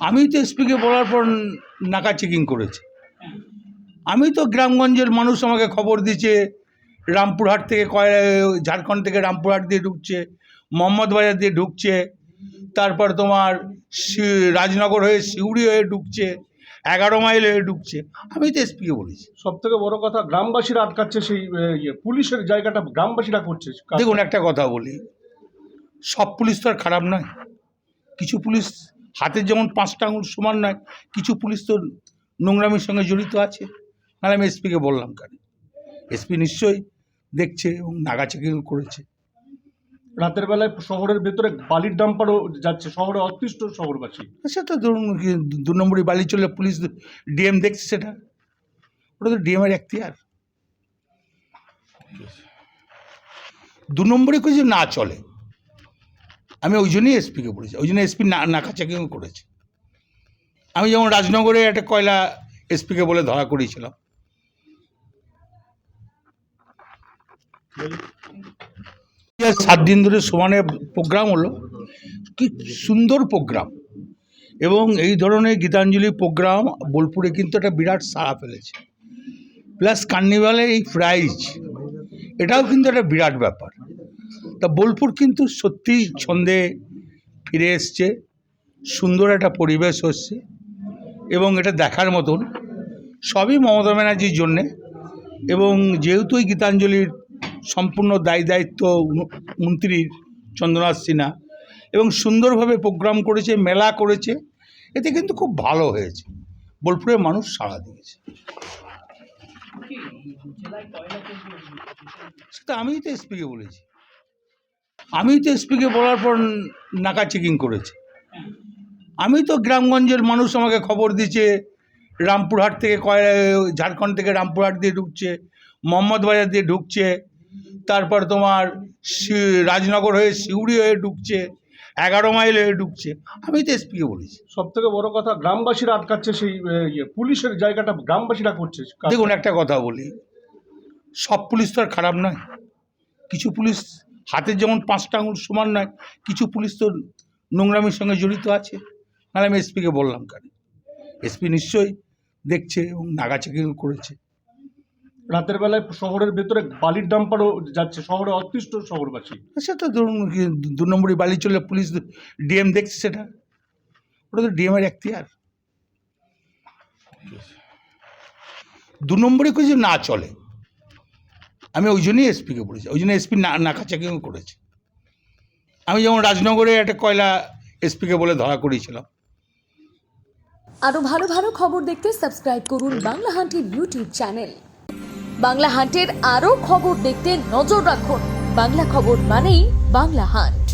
আমি তো এসপিকে বলার পর নাকা চেকিং করেছে। আমি তো গ্রামগঞ্জের মানুষ আমাকে খবর দিচ্ছে রামপুরহাট থেকে ঝাড়খণ্ড থেকে রামপুরহাট দিয়ে ঢুকছে, মোহাম্মদ বাজার দিয়ে ঢুকছে, তারপর তোমার রাজনগর হয়ে সিউড়ি হয়ে ঢুকছে, 11 মাইল হয়ে ঢুকছে। আমি তো এসপিকে বলেছি। সব থেকে বড় কথা গ্রামবাসীরা আটকাচ্ছে, সেই পুলিশের জায়গাটা গ্রামবাসীরা করছে। দেখুন, একটা কথা বলি, সব পুলিশ তো আর খারাপ নয়। কিছু পুলিশ হাতের যেমন 5টা আঙুল সমান নয়, কিছু পুলিশ তো নোংরামির সঙ্গে জড়িত আছে। নাহলে আমি এসপিকে বললাম কেন? এসপি নিশ্চয়ই দেখছে এবং নাগা চেকিং করেছে। রাতের বেলায় শহরের ভেতরে বালির ডাম্পারও যাচ্ছে, শহরে অতিষ্ঠ শহরবাসী। সেটা ধরুন 2 নম্বরই বালি চললে পুলিশ ডিএম দেখছে, সেটা ওটা তো ডিএমের এখতিয়ার। 2 নম্বরে কিছু না চলে, আমি ওই জন্যই এসপিকে বলেছি, ওই জন্য এসপি নাকা চেকিং করেছে। আমি যেমন রাজনগরে একটা কয়লা এসপিকে বলে ধরা করিয়েছিলাম। 7 দিন ধরে সমানে প্রোগ্রাম হলো, কি সুন্দর প্রোগ্রাম। এবং এই ধরনের গীতাঞ্জলি প্রোগ্রাম বোলপুরে কিন্তু একটা বিরাট সাড়া ফেলেছে। প্লাস কার্নিভালের এই প্রাইজ, এটাও কিন্তু একটা বিরাট ব্যাপার। তা বোলপুর কিন্তু সত্যিই ছন্দে ফিরে এসছে, সুন্দর একটা পরিবেশ হচ্ছে এবং এটা দেখার মতন। সবই মমতা ব্যানার্জির জন্যে। এবং যেহেতু এই গীতাঞ্জলির সম্পূর্ণ দায়িত্ব মন্ত্রীর চন্দ্রনাথ সিনহা, এবং সুন্দরভাবে প্রোগ্রাম করেছে, মেলা করেছে, এতে কিন্তু খুব ভালো হয়েছে। বোলপুরের মানুষ সাড়া দিয়েছে। সেটা আমিই তো এসপিকে বলেছি। আমি তো এসপিকে বলার পর নাকা চেকিং করেছে। আমি তো গ্রামগঞ্জের মানুষ আমাকে খবর দিচ্ছে রামপুরহাট থেকে ঝাড়খণ্ড থেকে রামপুরহাট দিয়ে ঢুকছে, মোহাম্মদ বাজার দিয়ে ঢুকছে, তারপর তোমার রাজনগর হয়ে সিউড়ি হয়ে ঢুকছে, 11 মাইল হয়ে ঢুকছে। আমি তো এসপিকে বলেছি। সব থেকে বড় কথা গ্রামবাসীরা আটকাচ্ছে, সেই পুলিশের জায়গাটা গ্রামবাসীরা করছে। দেখুন, একটা কথা বলি, সব পুলিশ তো আর খারাপ নয়। কিছু পুলিশ হাতের যেমন 5টা আঙুল সমান নয়, কিছু পুলিশ তো নোংরামির সঙ্গে জড়িত আছে। নাহলে আমি এসপিকে বললাম কেন? এসপি নিশ্চয়ই দেখছে এবং নাগা চেকিং করেছে। রাতের বেলায় শহরের ভেতরে বালির ডাম্পারও যাচ্ছে, শহরে অতিষ্ঠ শহরবাসী। সেটা ধরুন 2 নম্বরই বালি চললে পুলিশ ডিএম দেখছে, সেটা ওটা তো ডিএমের এখতিয়ার। 2 নম্বরে কিছু না চলে, আমি ওই জন্যই এসপিকে বলেছি, ওই জন্য এসপি নাকা চেকিং করেছে। আমি যেমন রাজনগরে একটা কয়লা এসপিকে বলে ধরা করিয়েছিলাম। আরো ভালো ভালো খবর দেখতে সাবস্ক্রাইব করুন বাংলা হান্টের ইউটিউব চ্যানেল। বাংলা হান্টের আরো খবর দেখতে নজর রাখুন। বাংলা খবর মানেই বাংলা হান্ট।